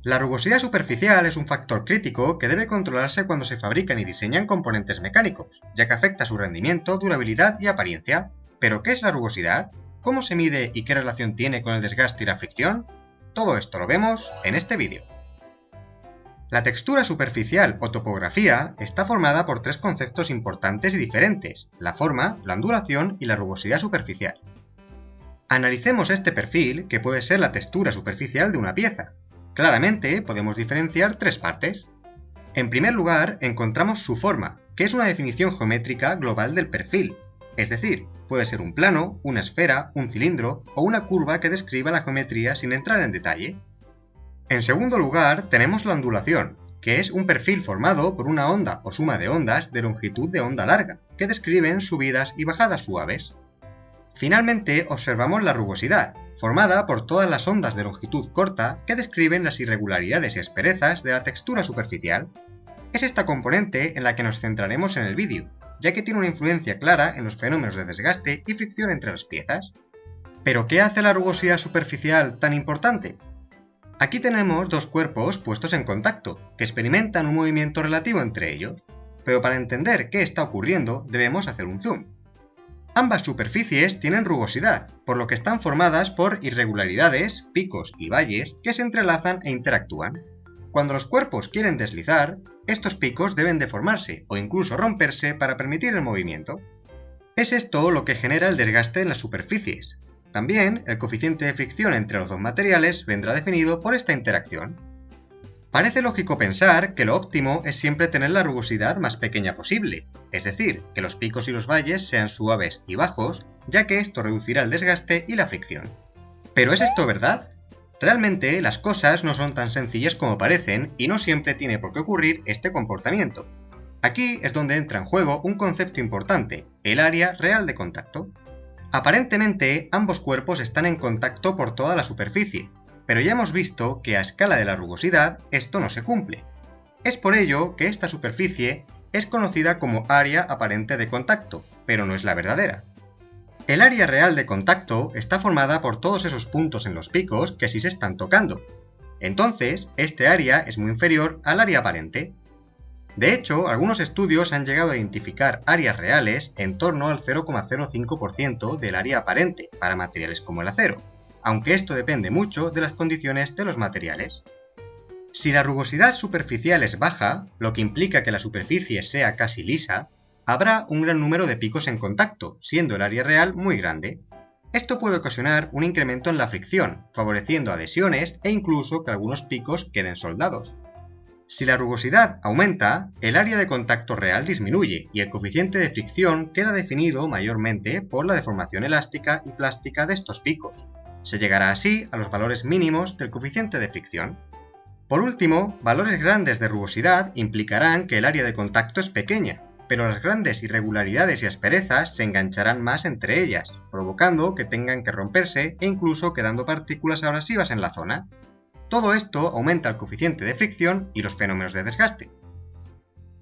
La rugosidad superficial es un factor crítico que debe controlarse cuando se fabrican y diseñan componentes mecánicos, ya que afecta su rendimiento, durabilidad y apariencia. ¿Pero qué es la rugosidad? ¿Cómo se mide y qué relación tiene con el desgaste y la fricción? Todo esto lo vemos en este vídeo. La textura superficial o topografía está formada por tres conceptos importantes y diferentes: la forma, la ondulación y la rugosidad superficial. Analicemos este perfil, que puede ser la textura superficial de una pieza. Claramente podemos diferenciar tres partes. En primer lugar, encontramos su forma, que es una definición geométrica global del perfil. Es decir, puede ser un plano, una esfera, un cilindro o una curva que describa la geometría sin entrar en detalle. En segundo lugar, tenemos la ondulación, que es un perfil formado por una onda o suma de ondas de longitud de onda larga, que describen subidas y bajadas suaves. Finalmente, observamos la rugosidad, formada por todas las ondas de longitud corta que describen las irregularidades y asperezas de la textura superficial. Es esta componente en la que nos centraremos en el vídeo, ya que tiene una influencia clara en los fenómenos de desgaste y fricción entre las piezas. ¿Pero qué hace la rugosidad superficial tan importante? Aquí tenemos dos cuerpos puestos en contacto, que experimentan un movimiento relativo entre ellos, pero para entender qué está ocurriendo debemos hacer un zoom. Ambas superficies tienen rugosidad, por lo que están formadas por irregularidades, picos y valles que se entrelazan e interactúan. Cuando los cuerpos quieren deslizar, estos picos deben deformarse o incluso romperse para permitir el movimiento. Es esto lo que genera el desgaste en las superficies. También, el coeficiente de fricción entre los dos materiales vendrá definido por esta interacción. Parece lógico pensar que lo óptimo es siempre tener la rugosidad más pequeña posible, es decir, que los picos y los valles sean suaves y bajos, ya que esto reducirá el desgaste y la fricción. ¿Pero es esto verdad? Realmente, las cosas no son tan sencillas como parecen y no siempre tiene por qué ocurrir este comportamiento. Aquí es donde entra en juego un concepto importante: el área real de contacto. Aparentemente, ambos cuerpos están en contacto por toda la superficie, pero ya hemos visto que a escala de la rugosidad esto no se cumple. Es por ello que esta superficie es conocida como área aparente de contacto, pero no es la verdadera. El área real de contacto está formada por todos esos puntos en los picos que sí se están tocando. Entonces, este área es muy inferior al área aparente. De hecho, algunos estudios han llegado a identificar áreas reales en torno al 0,05% del área aparente para materiales como el acero, aunque esto depende mucho de las condiciones de los materiales. Si la rugosidad superficial es baja, lo que implica que la superficie sea casi lisa, habrá un gran número de picos en contacto, siendo el área real muy grande. Esto puede ocasionar un incremento en la fricción, favoreciendo adhesiones e incluso que algunos picos queden soldados. Si la rugosidad aumenta, el área de contacto real disminuye y el coeficiente de fricción queda definido mayormente por la deformación elástica y plástica de estos picos. Se llegará así a los valores mínimos del coeficiente de fricción. Por último, valores grandes de rugosidad implicarán que el área de contacto es pequeña, pero las grandes irregularidades y asperezas se engancharán más entre ellas, provocando que tengan que romperse e incluso quedando partículas abrasivas en la zona. Todo esto aumenta el coeficiente de fricción y los fenómenos de desgaste.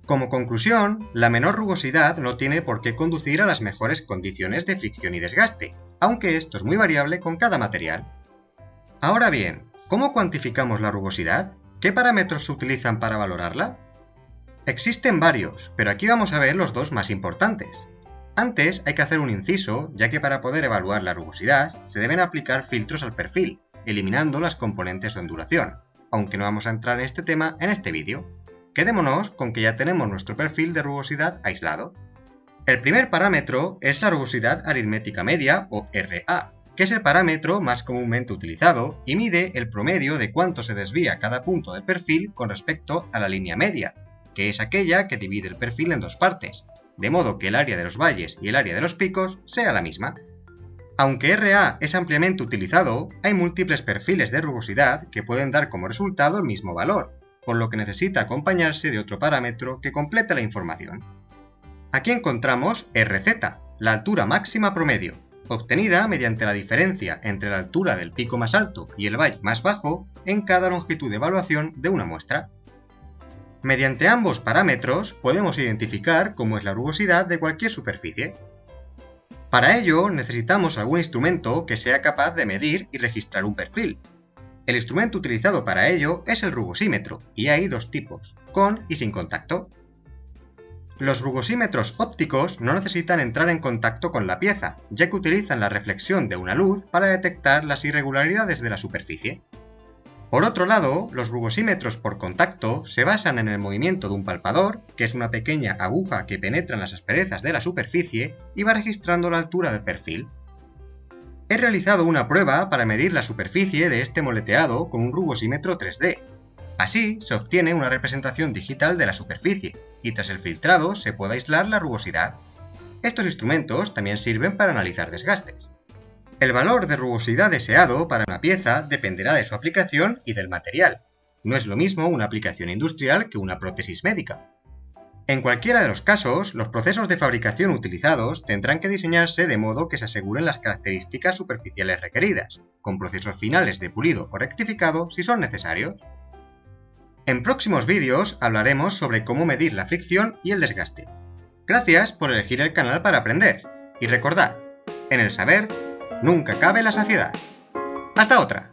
Como conclusión, la menor rugosidad no tiene por qué conducir a las mejores condiciones de fricción y desgaste, aunque esto es muy variable con cada material. Ahora bien, ¿cómo cuantificamos la rugosidad? ¿Qué parámetros se utilizan para valorarla? Existen varios, pero aquí vamos a ver los dos más importantes. Antes hay que hacer un inciso, ya que para poder evaluar la rugosidad se deben aplicar filtros al perfil, eliminando las componentes de ondulación, aunque no vamos a entrar en este tema en este vídeo. Quedémonos con que ya tenemos nuestro perfil de rugosidad aislado. El primer parámetro es la rugosidad aritmética media o RA, que es el parámetro más comúnmente utilizado y mide el promedio de cuánto se desvía cada punto del perfil con respecto a la línea media, que es aquella que divide el perfil en dos partes, de modo que el área de los valles y el área de los picos sea la misma. Aunque RA es ampliamente utilizado, hay múltiples perfiles de rugosidad que pueden dar como resultado el mismo valor, por lo que necesita acompañarse de otro parámetro que complete la información. Aquí encontramos RZ, la altura máxima promedio, obtenida mediante la diferencia entre la altura del pico más alto y el valle más bajo en cada longitud de evaluación de una muestra. Mediante ambos parámetros podemos identificar cómo es la rugosidad de cualquier superficie. Para ello necesitamos algún instrumento que sea capaz de medir y registrar un perfil. El instrumento utilizado para ello es el rugosímetro, y hay dos tipos, con y sin contacto. Los rugosímetros ópticos no necesitan entrar en contacto con la pieza, ya que utilizan la reflexión de una luz para detectar las irregularidades de la superficie. Por otro lado, los rugosímetros por contacto se basan en el movimiento de un palpador, que es una pequeña aguja que penetra en las asperezas de la superficie y va registrando la altura del perfil. He realizado una prueba para medir la superficie de este moleteado con un rugosímetro 3D. Así se obtiene una representación digital de la superficie, y tras el filtrado se puede aislar la rugosidad. Estos instrumentos también sirven para analizar desgastes. El valor de rugosidad deseado para una pieza dependerá de su aplicación y del material. No es lo mismo una aplicación industrial que una prótesis médica. En cualquiera de los casos, los procesos de fabricación utilizados tendrán que diseñarse de modo que se aseguren las características superficiales requeridas, con procesos finales de pulido o rectificado si son necesarios. En próximos vídeos hablaremos sobre cómo medir la fricción y el desgaste. Gracias por elegir el canal para aprender, y recordad, en el saber nunca cabe la saciedad. ¡Hasta otra!